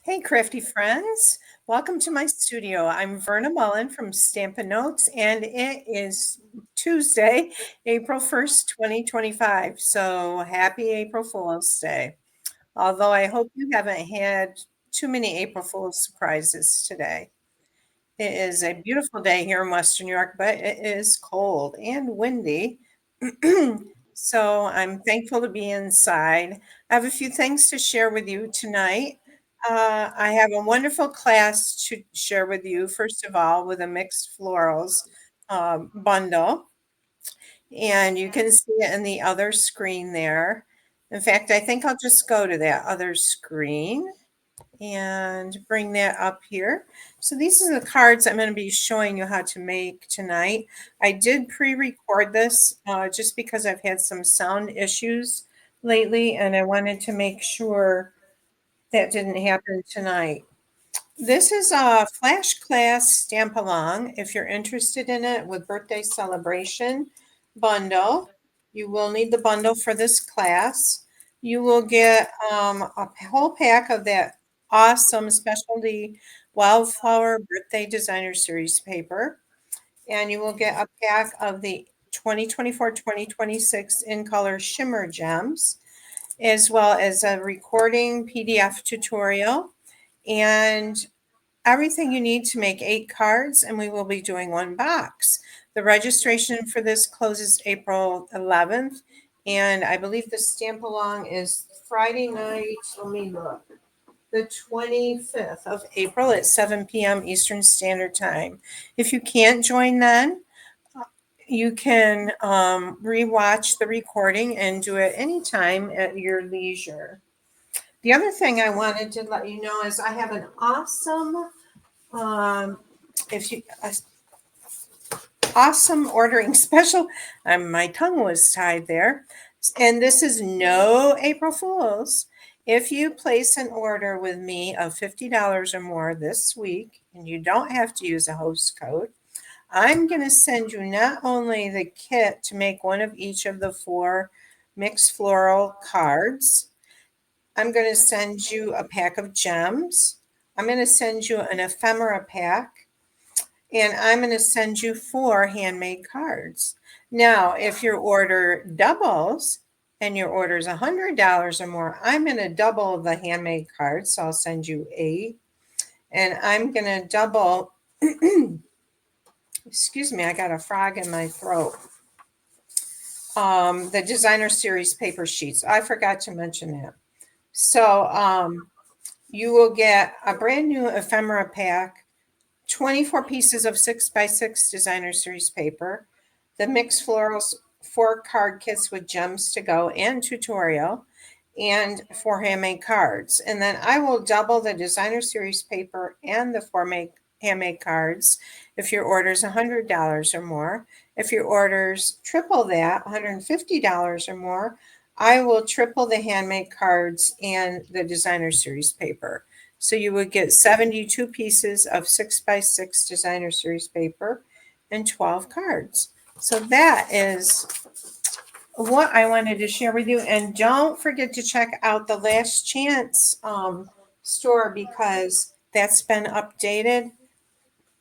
Hey, crafty friends. Welcome to my studio. I'm Verna Mullen from Stampin Notes, and it is Tuesday, April 1st, 2025. So happy April Fool's Day. Although I hope you haven't had too many April Fool's surprises today. It is a beautiful day here in Western New York, but it is cold and windy. So I'm thankful to be inside. I have a few things to share with you tonight. I have a wonderful class to share with you, first of all, with a Mixed Florals bundle. And you can see it in the other screen there. In fact, I think I'll just go to that other screen and bring that up here. So these are the cards I'm going to be showing you how to make tonight. I did pre-record this just because I've had some sound issues lately, and I wanted to make sure that didn't happen tonight. This is a flash class stamp along. If you're interested in it with birthday celebration bundle, you will need the bundle for this class. You will get a whole pack of that awesome specialty wildflower birthday designer series paper. And you will get a pack of the 2024-2026 in color shimmer gems, as well as a recording PDF tutorial and everything you need to make 8 cards, and we will be doing 1 box. The registration for this closes April 11th, and I believe the stamp along is Friday night. Let me look. The 25th of April at 7 p.m. Eastern Standard Time. If you can't join then, you can rewatch the recording and do it anytime at your leisure. The other thing I wanted to let you know is I have an awesome if you awesome ordering special. My tongue was tied there. And this is no April Fools. If you place an order with me of $50 or more this week, and you don't have to use a host code, I'm going to send you not only the kit to make one of each of the 4 mixed floral cards, I'm going to send you a pack of gems. I'm going to send you an ephemera pack, and I'm going to send you 4 handmade cards. Now, if your order doubles and your order is $100 or more, I'm going to double the handmade cards. So I'll send you 8. And I'm going to double, excuse me, I got a frog in my throat. The designer series paper sheets. I forgot to mention that. So you will get a brand new ephemera pack, 24 pieces of 6x6 designer series paper, the Mixed Florals 4 card kits with gems to go and tutorial, and 4 handmade cards. And then I will double the designer series paper and the 4 handmade cards if your order is $100 or more. If your order's triple that, $150 or more, I will triple the handmade cards and the designer series paper. So you would get 72 pieces of 6x6 designer series paper and 12 cards. So that is what I wanted to share with you. And don't forget to check out the Last Chance store, because that's been updated.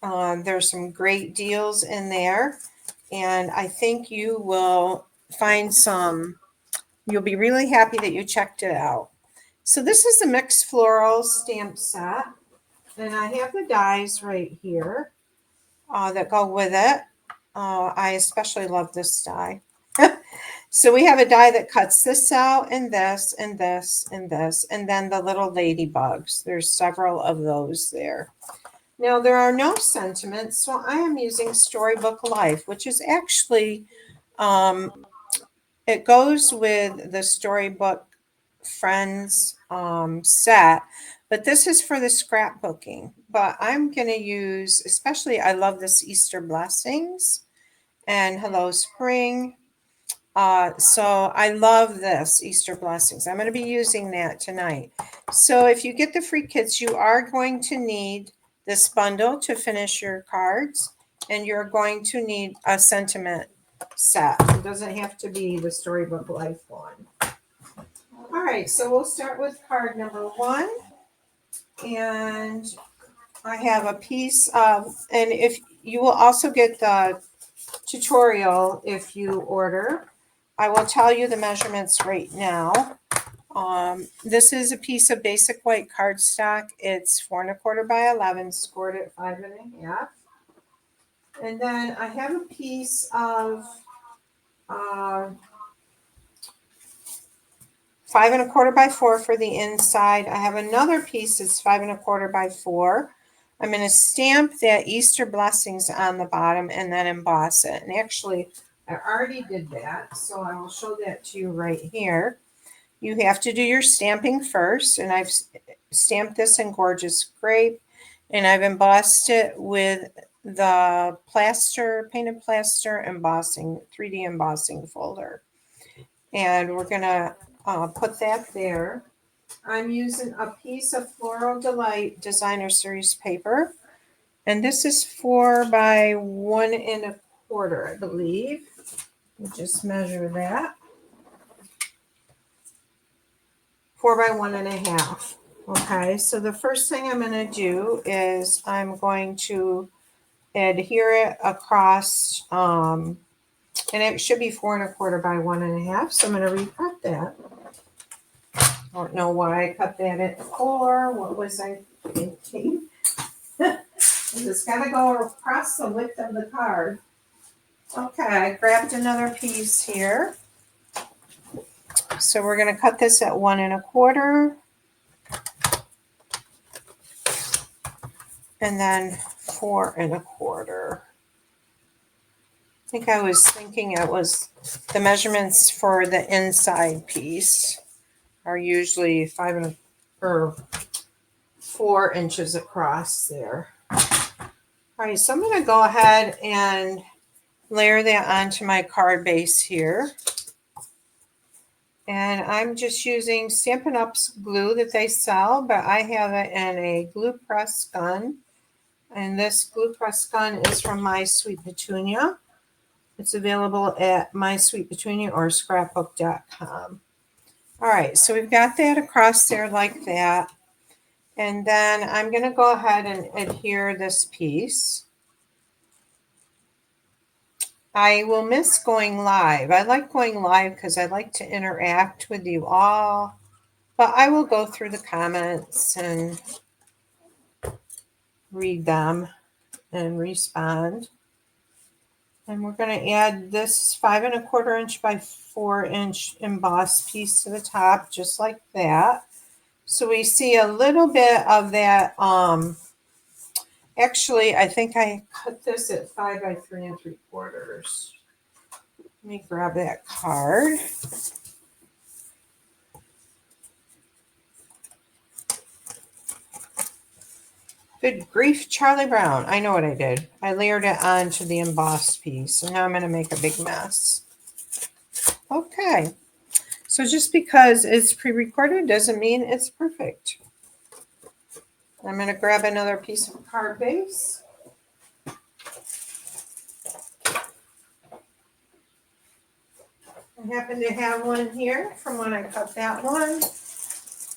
There's some great deals in there. And I think you will find you'll be really happy that you checked it out. So this is the Mixed Florals Stamp Set. And I have the dies right here that go with it. I especially love this die. So we have a die that cuts this out and this and this and this, and then the little ladybugs. There's several of those there. Now there are no sentiments, so I am using Storybook Life, which is actually, it goes with the Storybook Friends set, but this is for the scrapbooking. But I'm going to use, especially, I love this Easter Blessings and Hello Spring. So I love this Easter Blessings. I'm going to be using that tonight. So if you get the free kits, you are going to need this bundle to finish your cards, and you're going to need a sentiment set. It doesn't have to be the Storybook Life one. All right, so we'll start with card number 1. And I have a piece of, and if you will also get the tutorial if you order. I will tell you the measurements right now. This is a piece of basic white cardstock. It's 4¼ by 11, scored at 5½. And then I have a piece of 5¼ by 4 for the inside. I have another piece that's 5¼ by 4. I'm going to stamp that Easter blessings on the bottom and then emboss it. And actually, I already did that, so I will show that to you right here. You have to do your stamping first, and I've stamped this in Gorgeous Grape, and I've embossed it with the plaster, painted plaster embossing, 3D embossing folder. And we're going to put that there. I'm using a piece of Floral Delight Designer Series paper. And this is 4 by 1¼ I believe. We'll just measure that. 4 by 1½. Okay, so the first thing I'm going to do is I'm going to adhere it across, and it should be 4¼ by 1½. So I'm going to recut that. I don't know why I cut that at 4. What was I thinking? It's got to go across the width of the card. Okay, I grabbed another piece here. So we're going to cut this at 1¼ and then 4¼ I think I was thinking it was the measurements for the inside piece are usually 4 inches across there. All right, so I'm going to go ahead and layer that onto my card base here. And I'm just using Stampin' Up's glue that they sell, but I have it in a glue press gun. And this glue press gun is from My Sweet Petunia. It's available at My Sweet Petunia or scrapbook.com. All right, so we've got that across there like that. And then I'm going to go ahead and adhere this piece. I will miss going live. I like going live because I like to interact with you all. But I will go through the comments and read them and respond. And we're going to add this 5¼ inch by 4 inch embossed piece to the top, just like that. So we see a little bit of that. Actually, I think I cut this at 5 by 3¾ Let me grab that card. Good grief, Charlie Brown. I know what I did. I layered it onto the embossed piece, and now I'm going to make a big mess. Okay. So just because it's pre-recorded doesn't mean it's perfect. I'm going to grab another piece of card base. I happen to have one here from when I cut that one.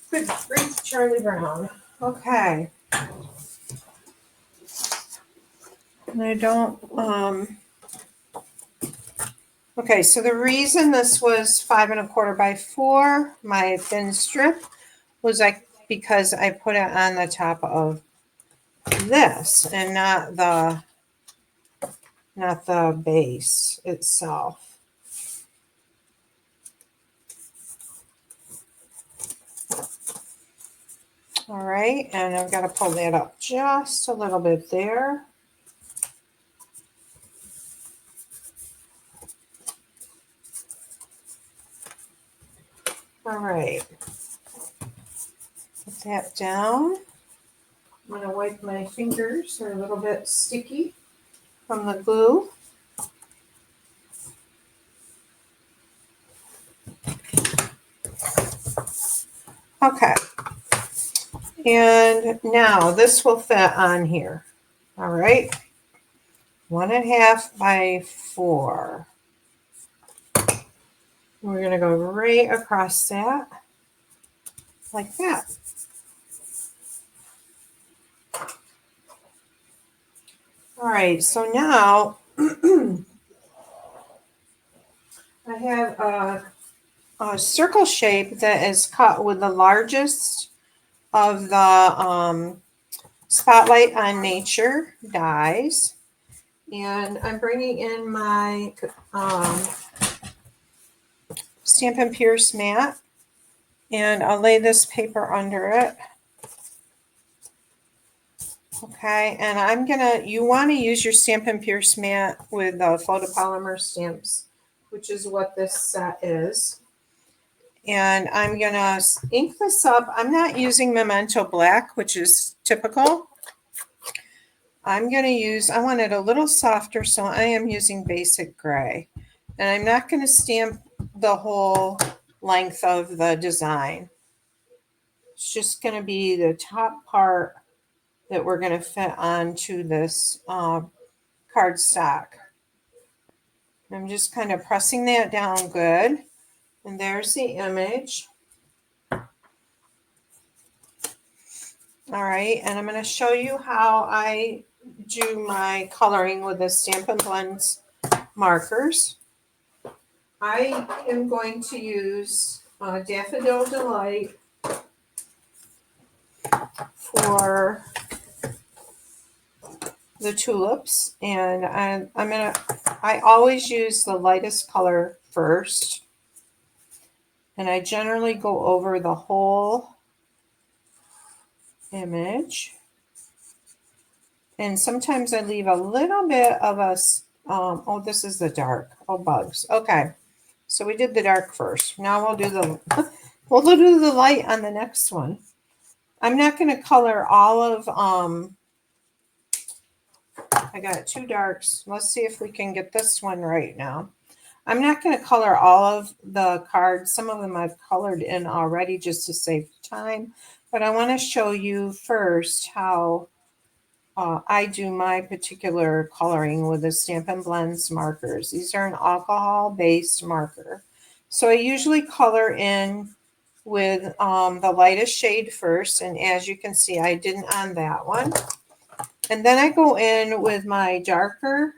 Good grief, Charlie Brown. Okay. And I don't, okay, so the reason this was 5¼ by 4, my thin strip, was because I put it on the top of this and not the base itself. All right, and I've got to pull that up just a little bit there. All right, put that down. I'm going to wipe my fingers. They're a little bit sticky from the glue. Okay. And now this will fit on here. All right. 1½ by 4. We're going to go right across that like that. All right, so now I have a circle shape that is cut with the largest of the Spotlight on Nature dies. And I'm bringing in my Stampin' Pierce mat, and I'll lay this paper under it. Okay, and you want to use your Stampin' Pierce mat with photopolymer stamps, which is what this set is. And I'm going to ink this up. I'm not using Memento Black, which is typical. I'm going to use, I want it a little softer, so I am using Basic Gray. And I'm not going to stamp the whole length of the design. It's just going to be the top part that we're going to fit onto this cardstock. I'm just kind of pressing that down good. And there's the image. All right, and I'm going to show you how I do my coloring with the Stampin' Blends markers. I am going to use Daffodil Delight for the tulips, and I always use the lightest color first, and I generally go over the whole image, and sometimes I leave a little bit of a oh, this is the dark. Oh, bugs. Okay, so we did the dark first. Now we'll do the light on the next one. I'm not going to color all of I got two darks. Let's see if we can get this one right now. I'm not going to color all of the cards. Some of them I've colored in already just to save time. But I want to show you first how I do my particular coloring with the Stampin' Blends markers. These are an alcohol-based marker. So I usually color in with the lightest shade first. And as you can see, I didn't on that one. And then I go in with my darker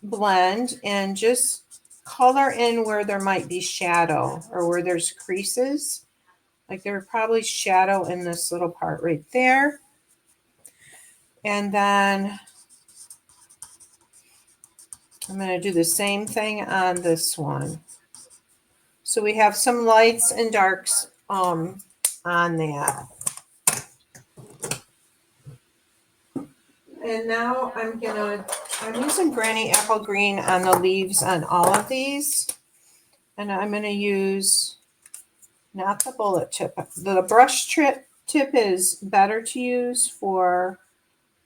blend and just color in where there might be shadow or where there's creases. Like there's probably shadow in this little part right there. And then I'm going to do the same thing on this one. So we have some lights and darks on that. And now I'm using Granny Apple Green on the leaves on all of these. And I'm going to use, not the bullet tip, the brush tip is better to use for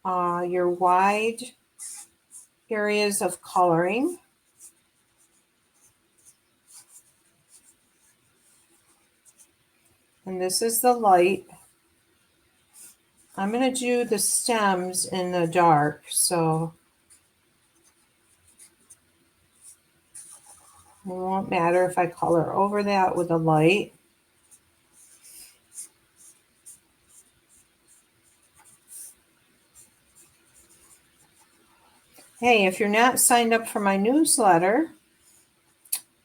your wide areas of coloring. And this is the light. I'm going to do the stems in the dark, so it won't matter if I color over that with a light. Hey, if you're not signed up for my newsletter,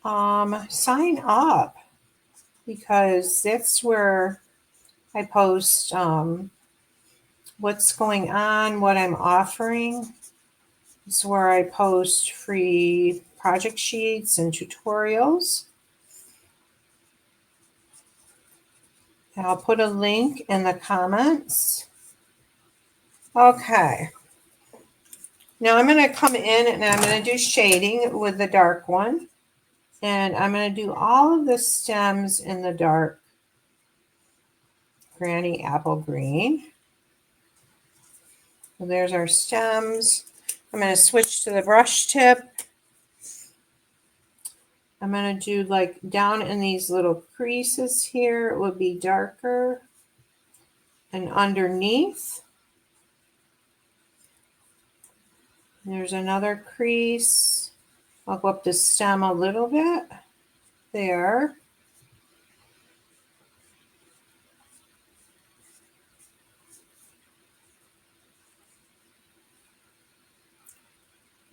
sign up, because that's where I post what's going on, what I'm offering. It's where I post free project sheets and tutorials. And I'll put a link in the comments. Okay. Now I'm going to come in and I'm going to do shading with the dark one. And I'm going to do all of the stems in the dark Granny Apple Green. So there's our stems. I'm going to switch to the brush tip. I'm going to do like down in these little creases here, it would be darker. And underneath, there's another crease. I'll go up the stem a little bit there.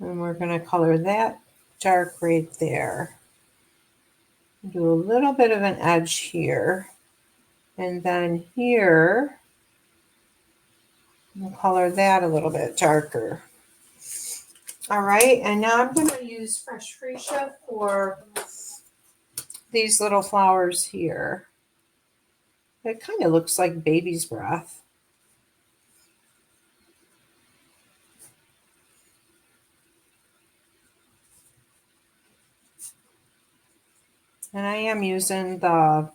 And we're going to color that dark right there. Do a little bit of an edge here. And then here, we'll color that a little bit darker. All right, and now I'm going to use Fresh Freesia for these little flowers here. It kind of looks like baby's breath. And I am using the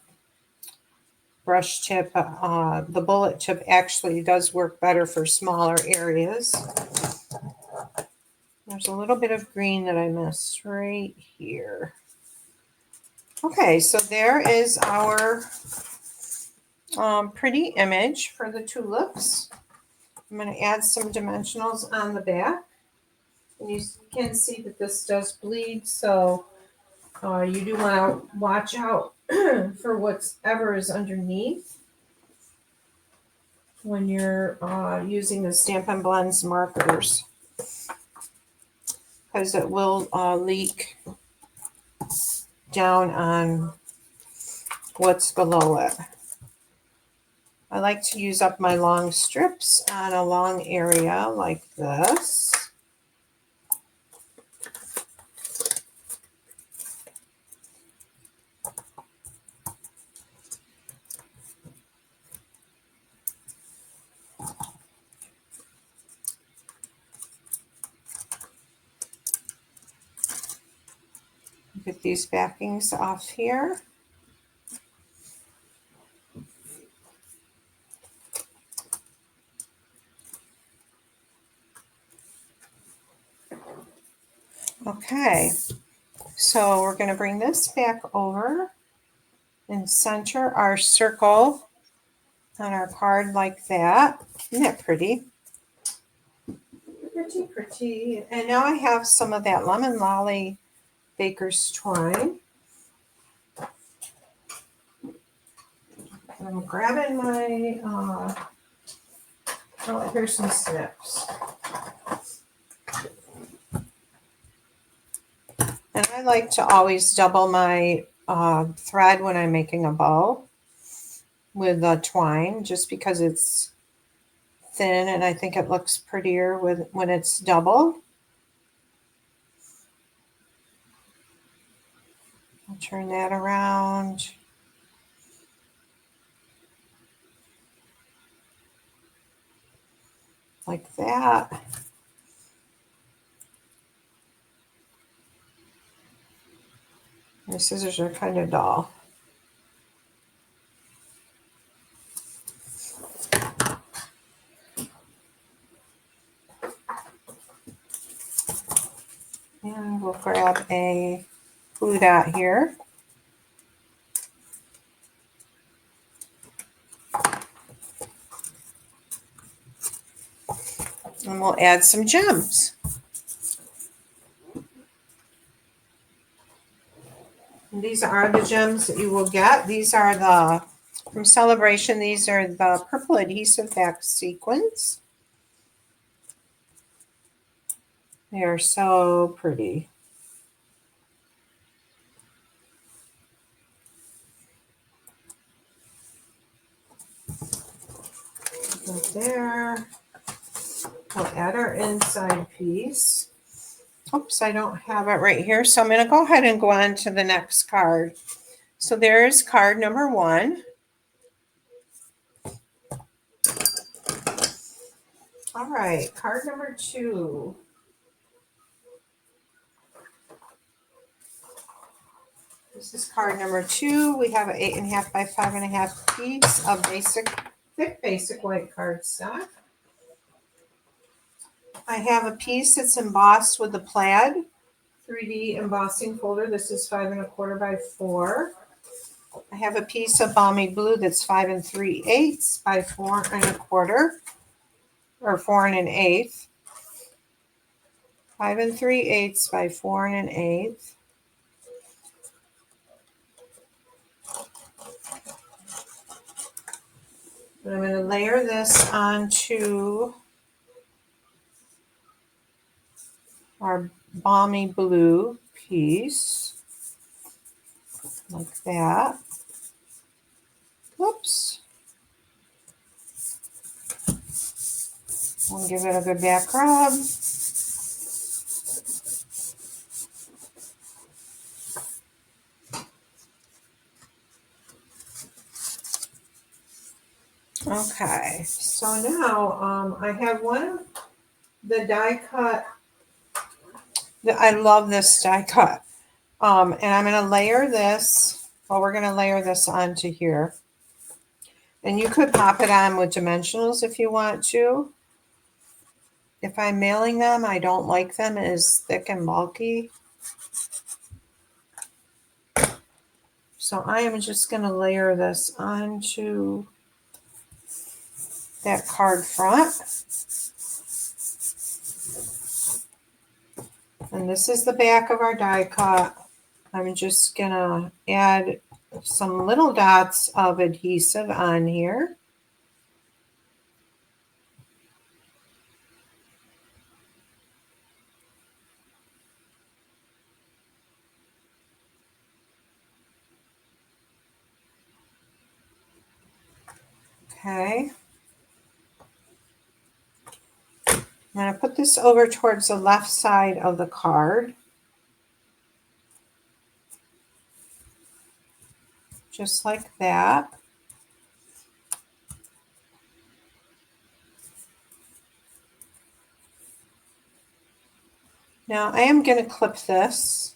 brush tip. The bullet tip actually does work better for smaller areas. There's a little bit of green that I missed right here. Okay, so there is our pretty image for the tulips. I'm going to add some dimensionals on the back. And you can see that this does bleed, so you do want to watch out for whatever is underneath when you're using the Stampin Blends Markers, because it will leak down on what's below it. I like to use up my long strips on a long area like this. Get these backings off here. Okay, so we're going to bring this back over and center our circle on our card like that. Isn't that pretty? Pretty, pretty. And now I have some of that Lemon Lolly Baker's twine. I'm grabbing my, oh, here's some snips. And I like to always double my thread when I'm making a bow with the twine, just because it's thin and I think it looks prettier when it's double. I'll turn that around. Like that. My scissors are kind of dull. And we'll grab a glue dot here. And we'll add some gems. And these are the gems that you will get. These are the, from Celebration, these are the purple adhesive back sequins. They are so pretty. Go there. We'll add our inside piece. Oops, I don't have it right here. So I'm going to go ahead and go on to the next card. So there's card number 1. All right, card number 2. This is card number 2. We have an 8.5 by 5.5 piece of thick basic white cardstock. I have a piece that's embossed with the plaid 3D embossing folder. This is 5 1/4 by 4. I have a piece of balmy blue that's 5 3/8 by 4 1/4, or 4 1/8. 5 3/8 by 4 1/8. And I'm going to layer this onto our balmy blue piece, like that. Whoops. We'll give it a good back rub. Okay, so now I have one of the die cut. I love this die cut. And I'm going to layer this. Well, we're going to layer this onto here. And you could pop it on with dimensionals if you want to. If I'm mailing them, I don't like them as thick and bulky. So I am just going to layer this onto that card front. And this is the back of our die cut. I'm just going to add some little dots of adhesive on here. Okay. I'm going to put this over towards the left side of the card. Just like that. Now I am going to clip this.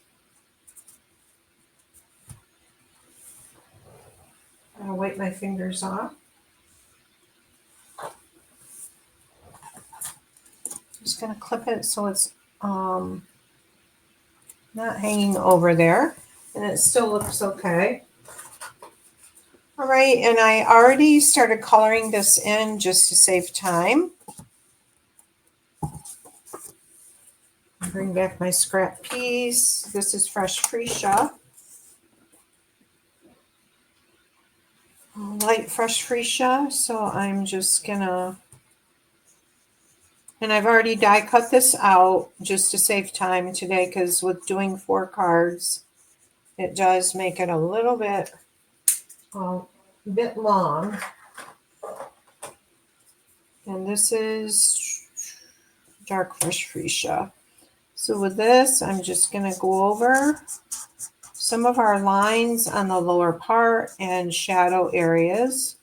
I'm going to wipe my fingers off. Just going to clip it so it's not hanging over there, and it still looks okay. All right, and I already started coloring this in just to save time. Bring back my scrap piece. This is fresh freesia. Light fresh freesia, so I'm just gonna, and I've already die cut this out just to save time today, because with doing 4 cards, it does make it a little bit long. And this is dark fresh freesia. So with this, I'm just going to go over some of our lines on the lower part and shadow areas.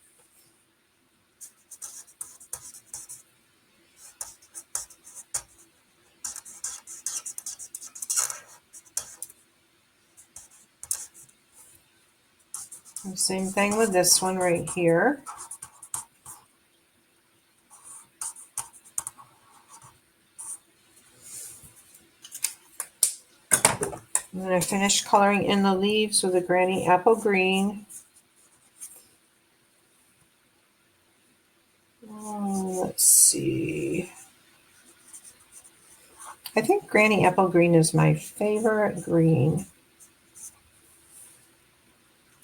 And same thing with this one right here. And then I finished coloring in the leaves with a Granny Apple Green. Let's see. I think Granny Apple Green is my favorite green.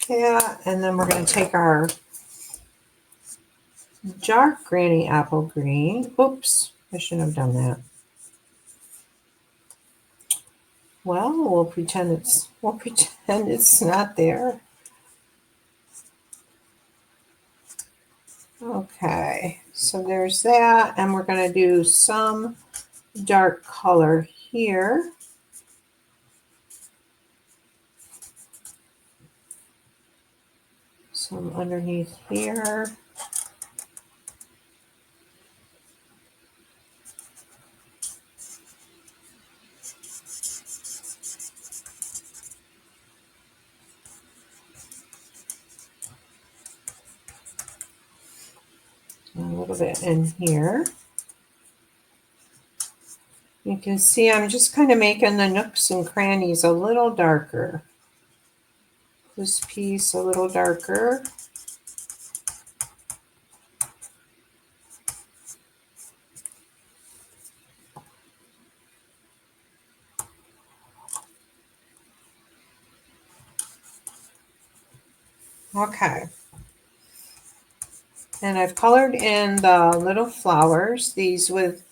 Yeah, and then we're going to take our dark Granny Apple Green. Oops, I shouldn't have done that. Well, we'll pretend it's not there. Okay, so there's that, and we're going to do some dark color here. Some underneath here. A little bit in here. You can see I'm just kind of making the nooks and crannies a little darker. This piece a little darker. Okay. And I've colored in the little flowers, these with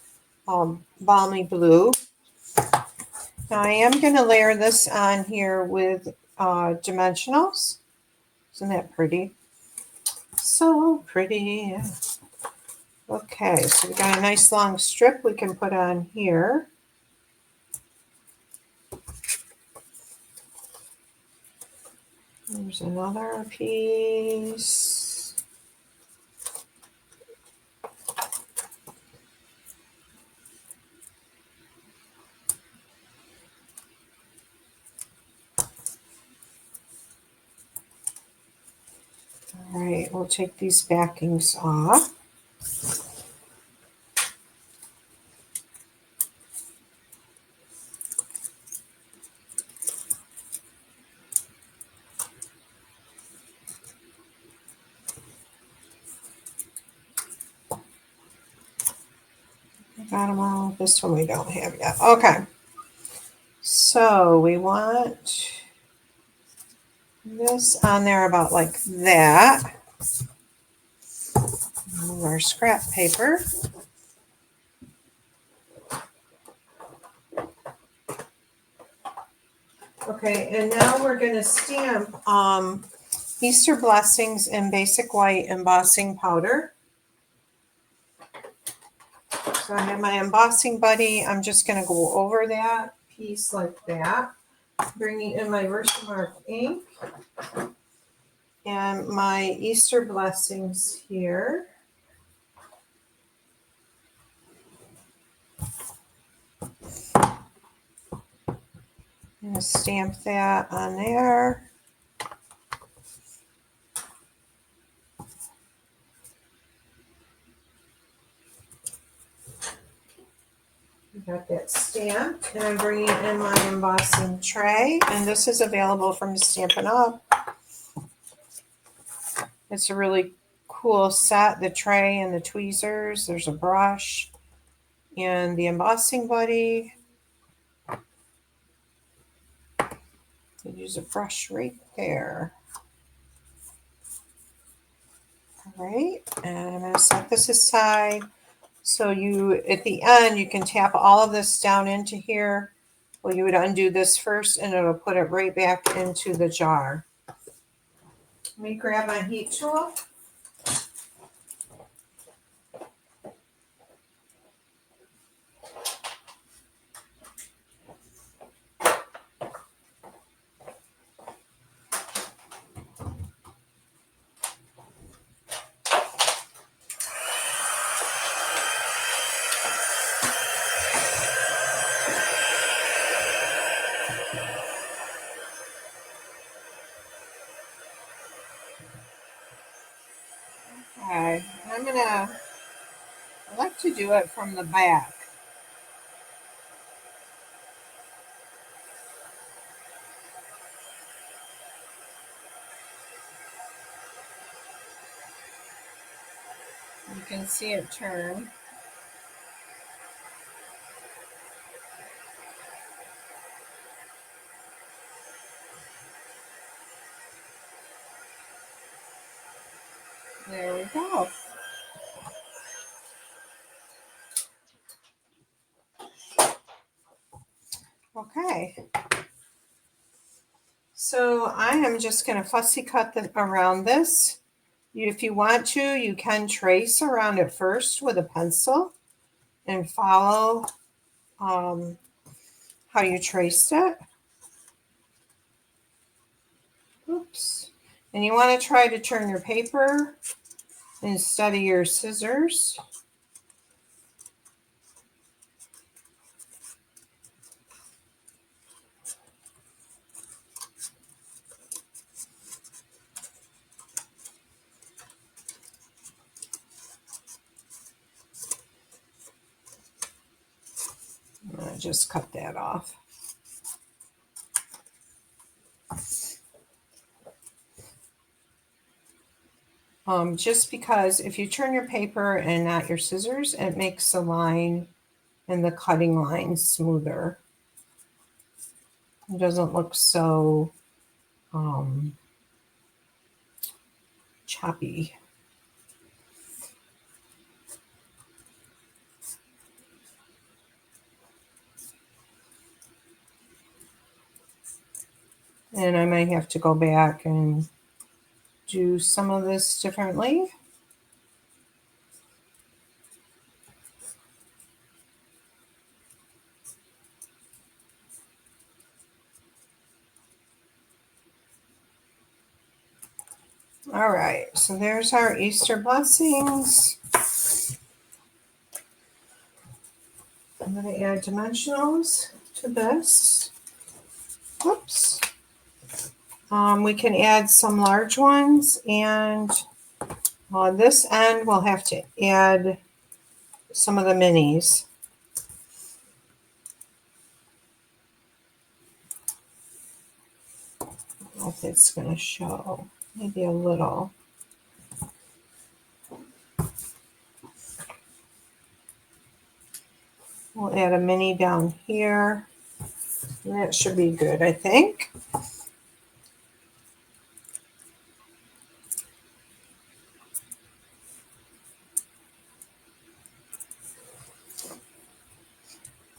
balmy blue. Now I am going to layer this on here with dimensionals. Isn't that pretty? So pretty. Okay, so we've got a nice long strip we can put on here. There's another piece. All right, we'll take these backings off. Got them all. This one we don't have yet. Okay. So we want this on there about like that. Move our scrap paper. Okay, and now we're going to stamp Easter Blessings in basic white embossing powder. So I have my embossing buddy. I'm just going to go over that piece like that. Bringing in my Versamark ink and my Easter Blessings here. I'm going to stamp that on there. Got that stamped, and I'm bringing in my embossing tray, and this is available from Stampin' Up. It's a really cool set, the tray and the tweezers. There's a brush and the embossing buddy. You use a brush right there. All right, and I'm going to set this aside. So you, at the end, you can tap all of this down into here. Well, you would undo this first, and it'll put it right back into the jar. Let me grab my heat tool. Okay, I like to do it from the back. You can see it turn. There we go. Okay. So I am just going to fussy cut around this. If you want to, you can trace around it first with a pencil and follow how you traced it. Oops. And you want to try to turn your paper instead of your scissors. I'm going to just cut that off. Just because if you turn your paper and not your scissors, it makes the line and the cutting line smoother. It doesn't look so choppy. then I might have to go back and do some of this differently. All right, so there's our Easter blessings. I'm going to add dimensionals to this. Whoops. We can add some large ones, and on this end we'll have to add some of the minis. I don't know if it's going to show. Maybe a little. We'll add a mini down here. That should be good, I think.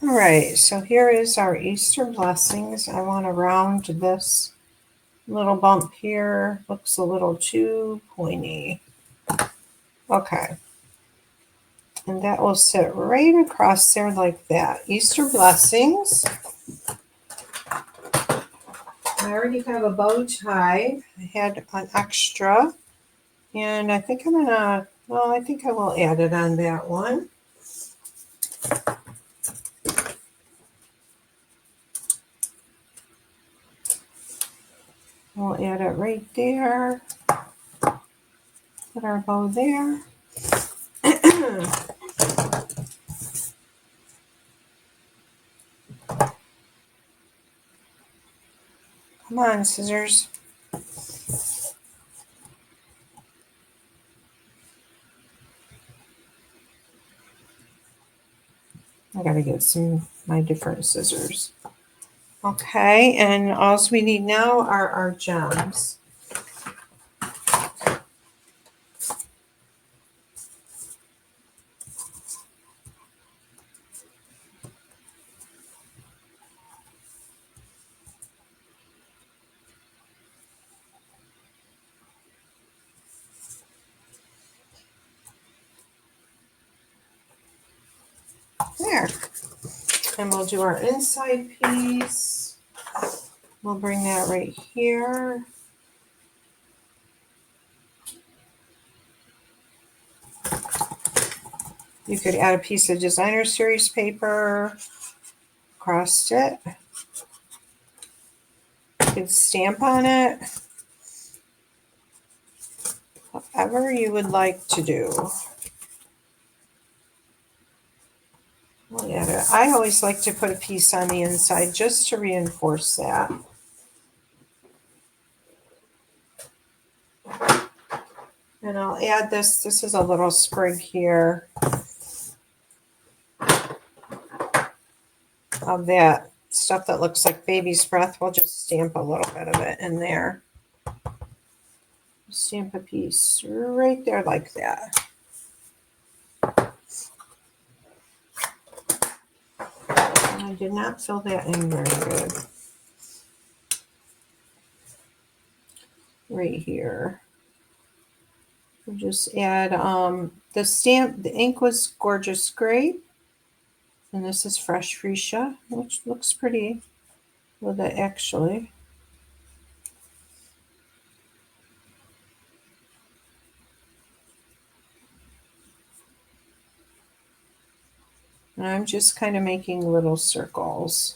All right, so here is our Easter blessings. I want to round this little bump here. Looks a little too pointy. Okay. And that will sit right across there like that. Easter blessings. I already have a bow tie. I had an extra. And I think I'm going to, well, I think I will add it on that one. We'll add it right there. Put our bow there. Come on, scissors. I gotta get my different scissors. Okay, and all we need now are our gems. There. And we'll do our inside piece. We'll bring that right here. You could add a piece of designer series paper across it. You could stamp on it. Whatever you would like to do. We'll add it. I always like to put a piece on the inside just to reinforce that. And I'll add this. This is a little sprig here of that stuff that looks like baby's breath. We'll just stamp a little bit of it in there. Stamp a piece right there like that. I did not fill that in very good. Right here. We'll just add the stamp. The ink was Gorgeous Grape. And this is Fresh Fuchsia, which looks pretty with it actually. And I'm just kind of making little circles.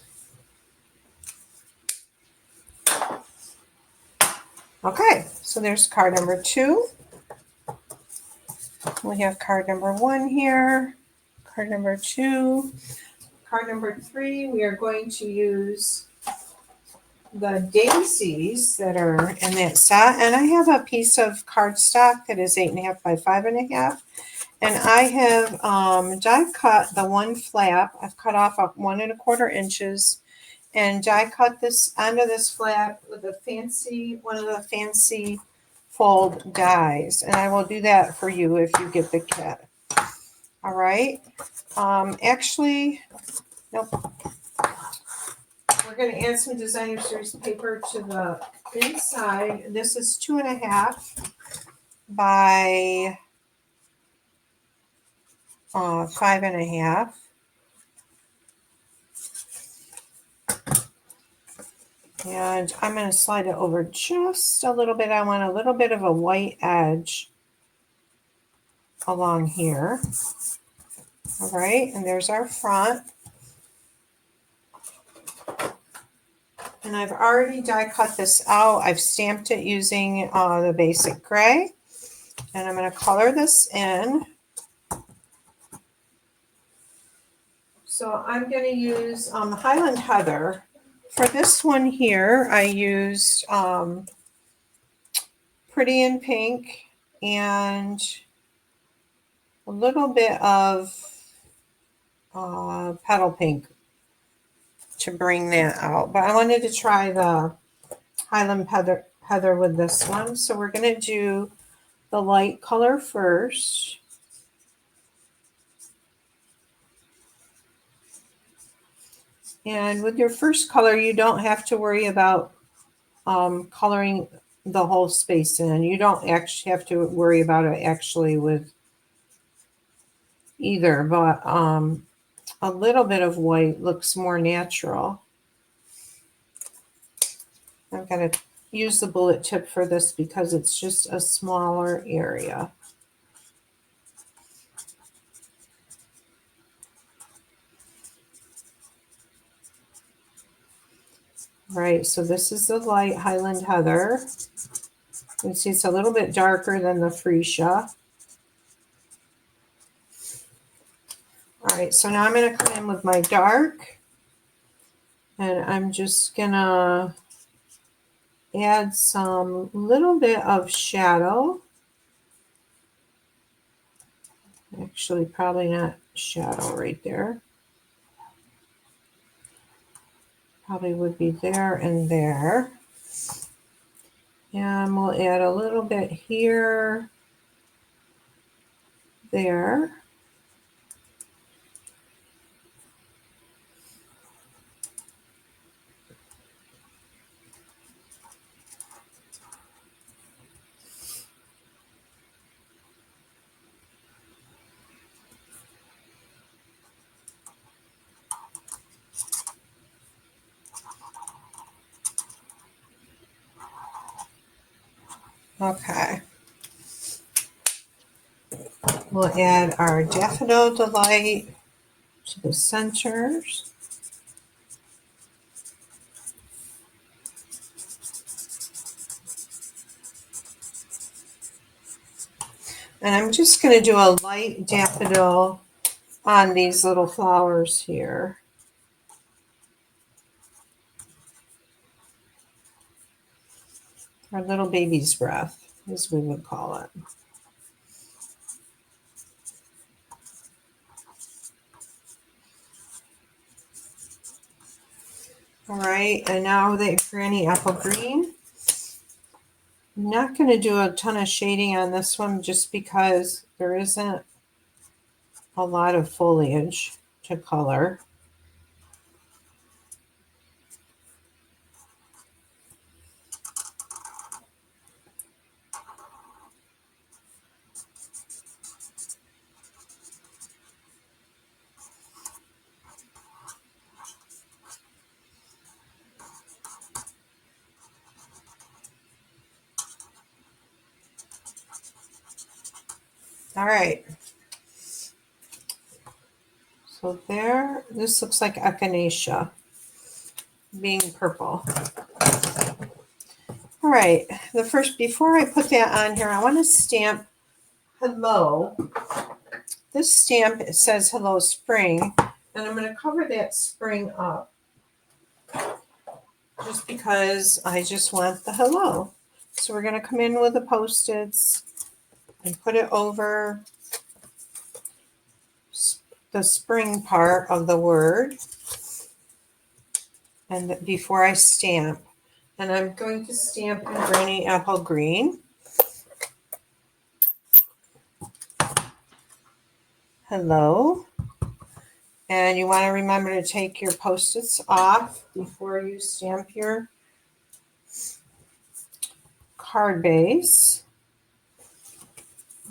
Okay, so there's card number 2. We have card number 1 here, card number 2. Card number 3, we are going to use the daisies that are in that set. And I have a piece of cardstock that is 8.5 by 5.5. And I have die cut the one flap. I've cut off 1 1/4 inches and die cut this onto this flap with one of the fancy fold dies. And I will do that for you if you get the kit. All right. Actually, nope. we're going to add some designer series paper to the inside. This is 2.5 by 5.5. And I'm going to slide it over just a little bit. I want a little bit of a white edge along here. All right, and there's our front. And I've already die cut this out. I've stamped it using the basic gray. And I'm going to color this in. So I'm going to use Highland Heather. For this one here, I used Pretty in Pink and a little bit of Petal Pink to bring that out. But I wanted to try the Highland Heather with this one. So we're going to do the light color first. And with your first color, you don't have to worry about coloring the whole space in. You don't actually have to worry about it actually with either, but a little bit of white looks more natural. I'm going to use the bullet tip for this because it's just a smaller area. Right, so this is the light Highland Heather. You can see it's a little bit darker than the Freesia. All right, so now I'm going to come in with my dark. And I'm just going to add some little bit of shadow. Actually, probably not shadow right there. Probably would be there and there. And we'll add a little bit here, there. Okay. We'll add our Daffodil Delight to the centers. And I'm just going to do a light daffodil on these little flowers here. Our little baby's breath, as we would call it. All right, and now the Granny Apple Green. I'm not going to do a ton of shading on this one just because there isn't a lot of foliage to color. All right. So there, this looks like echinacea being purple. All right, before I put that on here, I want to stamp hello. This stamp, it says hello spring, and I'm going to cover that spring up just because I just want the hello. So we're going to come in with the Post-its and put it over the spring part of the word, and before I stamp, and I'm going to stamp in Granny Apple Green. Hello. And you want to remember to take your Post-its off before you stamp your card base.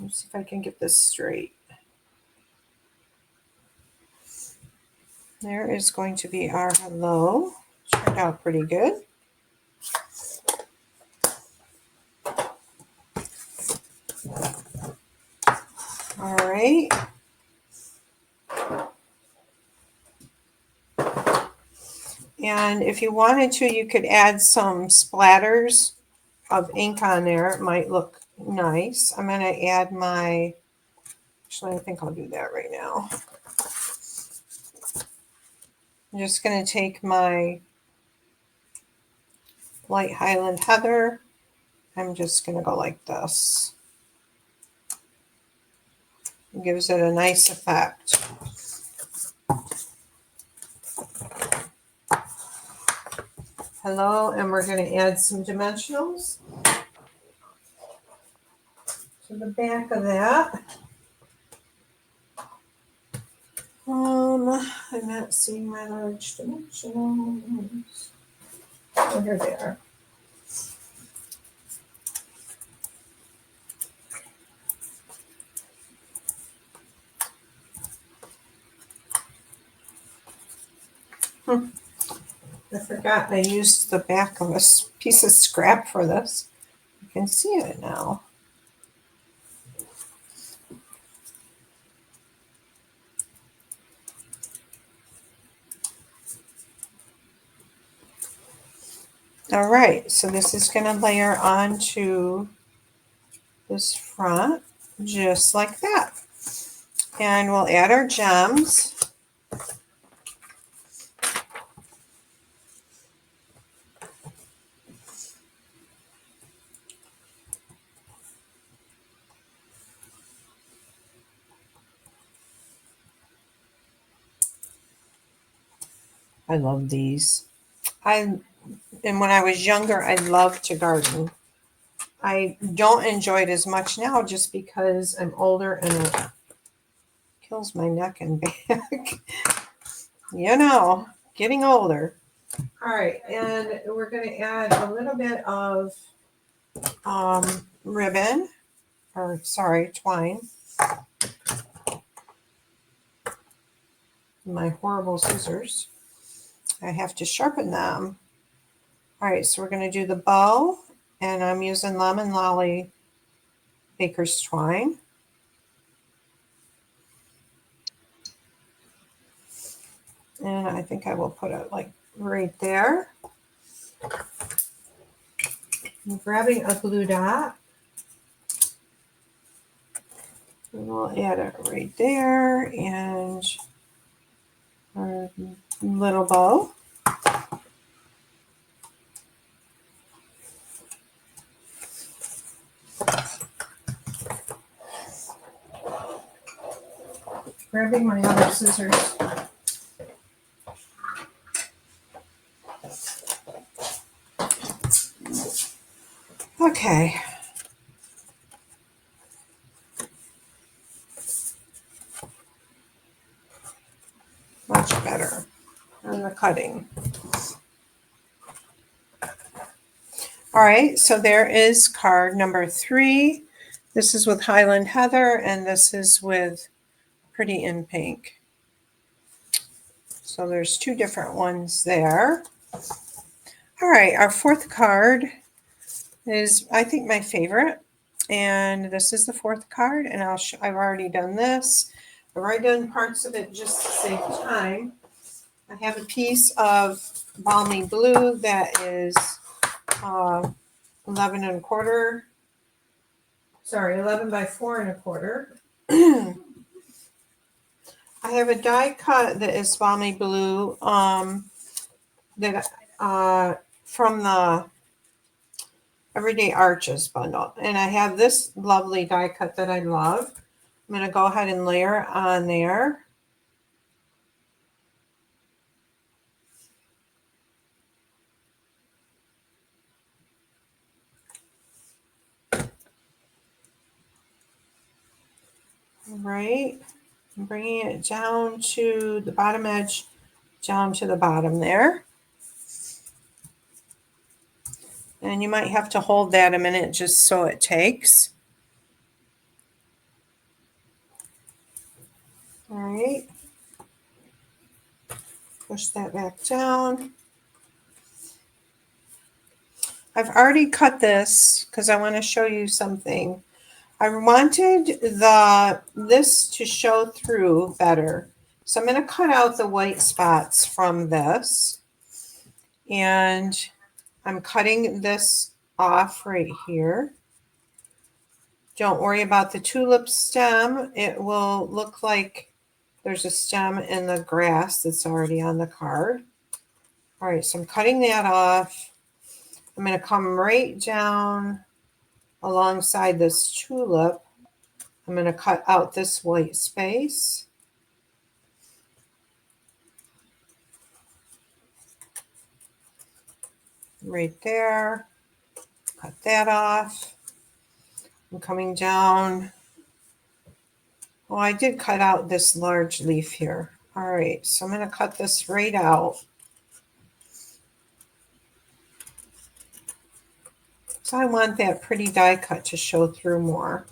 Let's see if I can get this straight. There is going to be our hello. Turned out pretty good. All right. And if you wanted to, you could add some splatters of ink on there. It might look nice. I'm going to add my, actually, I think I'll do that right now. I'm just going to take my light Highland Heather. I'm just going to go like this. It gives it a nice effect. Hello, and we're going to add some dimensionals to the back of that. I'm not seeing my large dimensionals. Oh, here they are. I forgot I used the back of a piece of scrap for this. You can see it now. All right, so this is going to layer onto this front just like that. And we'll add our gems. I love these. And when I was younger, I loved to garden. I don't enjoy it as much now just because I'm older and it kills my neck and back. You know, getting older. All right, and we're going to add a little bit of ribbon, or sorry, twine. My horrible scissors. I have to sharpen them. All right, so we're going to do the bow, and I'm using Lemon Lolly Baker's twine. And I think I will put it like right there. I'm grabbing a blue dot. And we'll add it right there, and our little bow. Grabbing my other scissors. Okay. Much better on the cutting. All right, so there is card number 3. This is with Highland Heather, and this is with Pretty in Pink. So there's 2 different ones there. All right, our 4th card is, I think, my favorite. And this is the 4th card, and I've already done this. I've already done parts of it just to save time. I have a piece of balmy blue that is 11 by 4 1/4. I have a die cut that is balmy blue that from the Everyday Arches bundle. And I have this lovely die cut that I love. I'm going to go ahead and layer on there. All right. I'm bringing it down to the bottom edge, down to the bottom there. And you might have to hold that a minute just so it takes. All right. Push that back down. I've already cut this because I want to show you something. I wanted this to show through better. So I'm going to cut out the white spots from this. And I'm cutting this off right here. Don't worry about the tulip stem. It will look like there's a stem in the grass that's already on the card. All right, so I'm cutting that off. I'm going to come right down alongside this tulip. I'm going to cut out this white space. Right there. Cut that off. I'm coming down. Oh, I did cut out this large leaf here. All right, so I'm going to cut this right out. So I want that pretty die cut to show through more.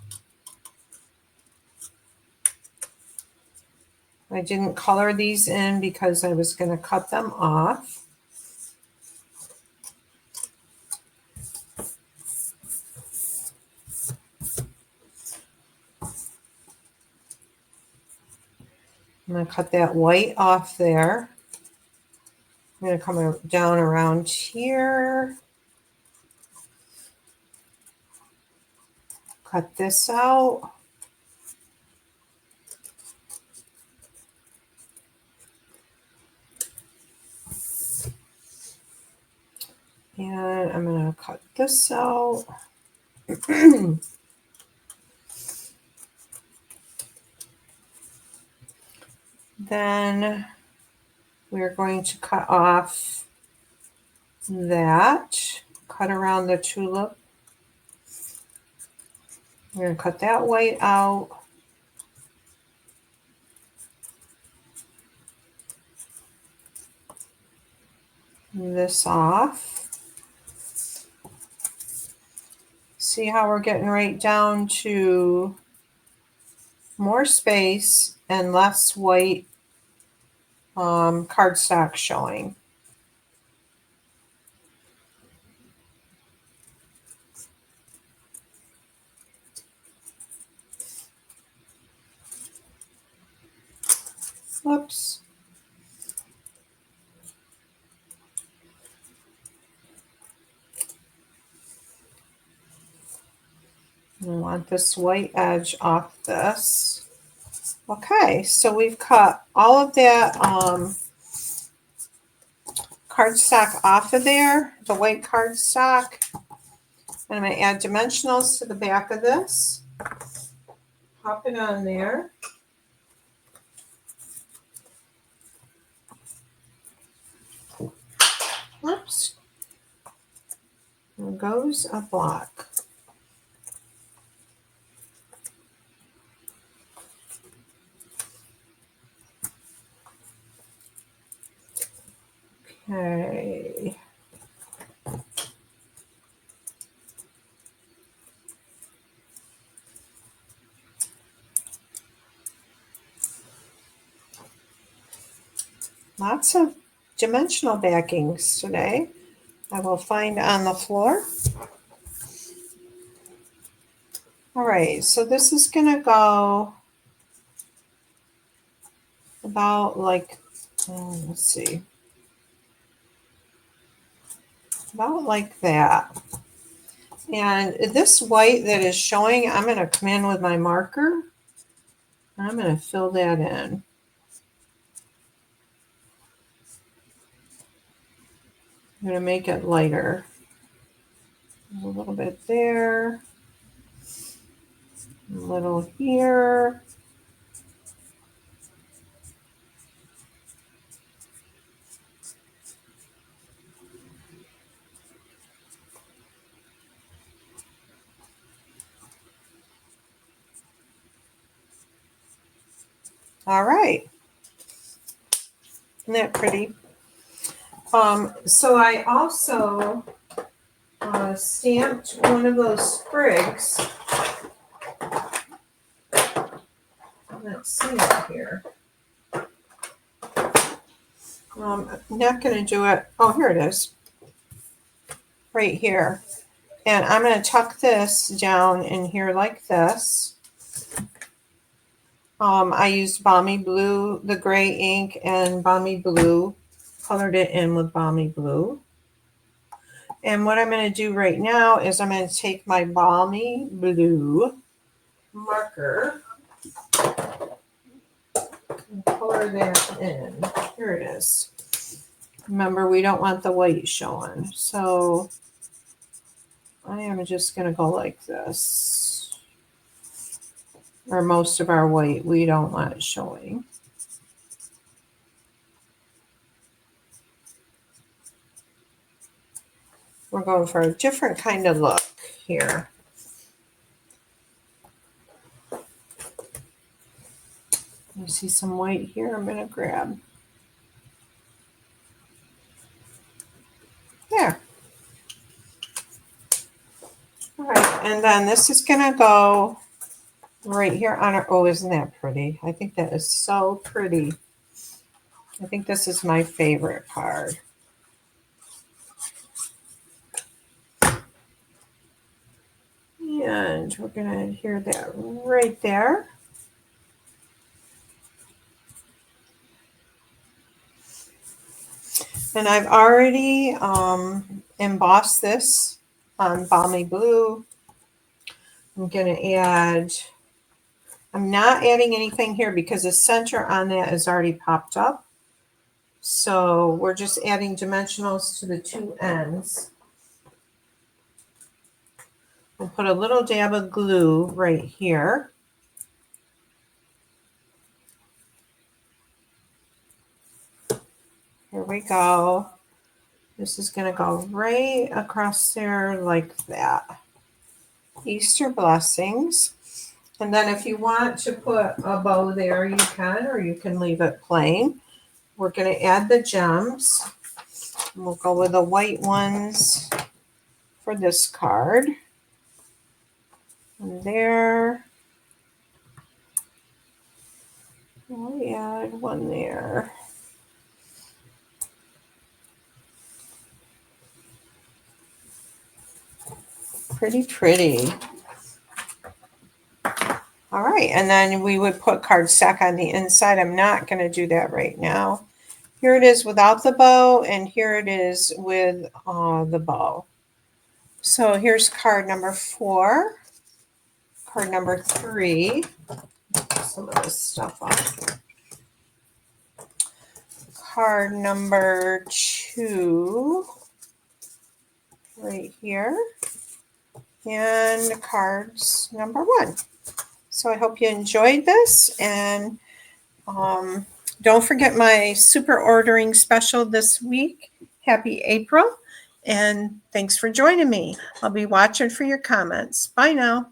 I didn't color these in because I was going to cut them off. I'm going to cut that white off there. I'm going to come down around here. Cut this out. And I'm going to cut this out. Then we're going to cut off that. Cut around the tulip. We're going to cut that white out. This off. See how we're getting right down to more space and less white cardstock showing. Whoops. I want this white edge off this. Okay, so we've cut all of that cardstock off of there, the white cardstock. And I'm going to add dimensionals to the back of this. Pop it on there. Whoops. There goes a block. Okay. Lots of dimensional backings today. I will find on the floor. All right, so this is going to go about like, let's see, about like that. And this white that is showing, I'm going to come in with my marker. And I'm going to fill that in. I'm going to make it lighter. There's a little bit there. A little here. All right. Isn't that pretty? So I also stamped one of those sprigs. Let's see it here. I'm not going to do it. Oh, here it is. Right here. And I'm going to tuck this down in here like this. I used Balmy Blue, the gray ink, and Balmy Blue. Colored it in with Balmy Blue. And what I'm going to do right now is I'm going to take my Balmy Blue marker and color that in. Here it is. Remember, we don't want the white showing. So I am just going to go like this. Or most of our white, we don't want it showing. We're going for a different kind of look here. You see some white here I'm going to grab. There. All right, and then this is going to go right here on our, oh, isn't that pretty? I think that is so pretty. I think this is my favorite card. And we're going to adhere that right there. And I've already embossed this on Balmy Blue. I'm going to add, I'm not adding anything here because the center on that is already popped up. So we're just adding dimensionals to the two ends. We'll put a little dab of glue right here. Here we go. This is going to go right across there like that. Easter blessings. And then if you want to put a bow there, you can, or you can leave it plain. We're going to add the gems. We'll go with the white ones for this card. And there. We'll add one there. Pretty, pretty. All right, and then we would put cardstock on the inside. I'm not going to do that right now. Here it is without the bow, and here it is with the bow. So here's card number 4. Card number 3. Some of this stuff off. Card number 2. Right here. And cards number 1. So I hope you enjoyed this, and don't forget my super ordering special this week. Happy April, and thanks for joining me. I'll be watching for your comments. Bye now.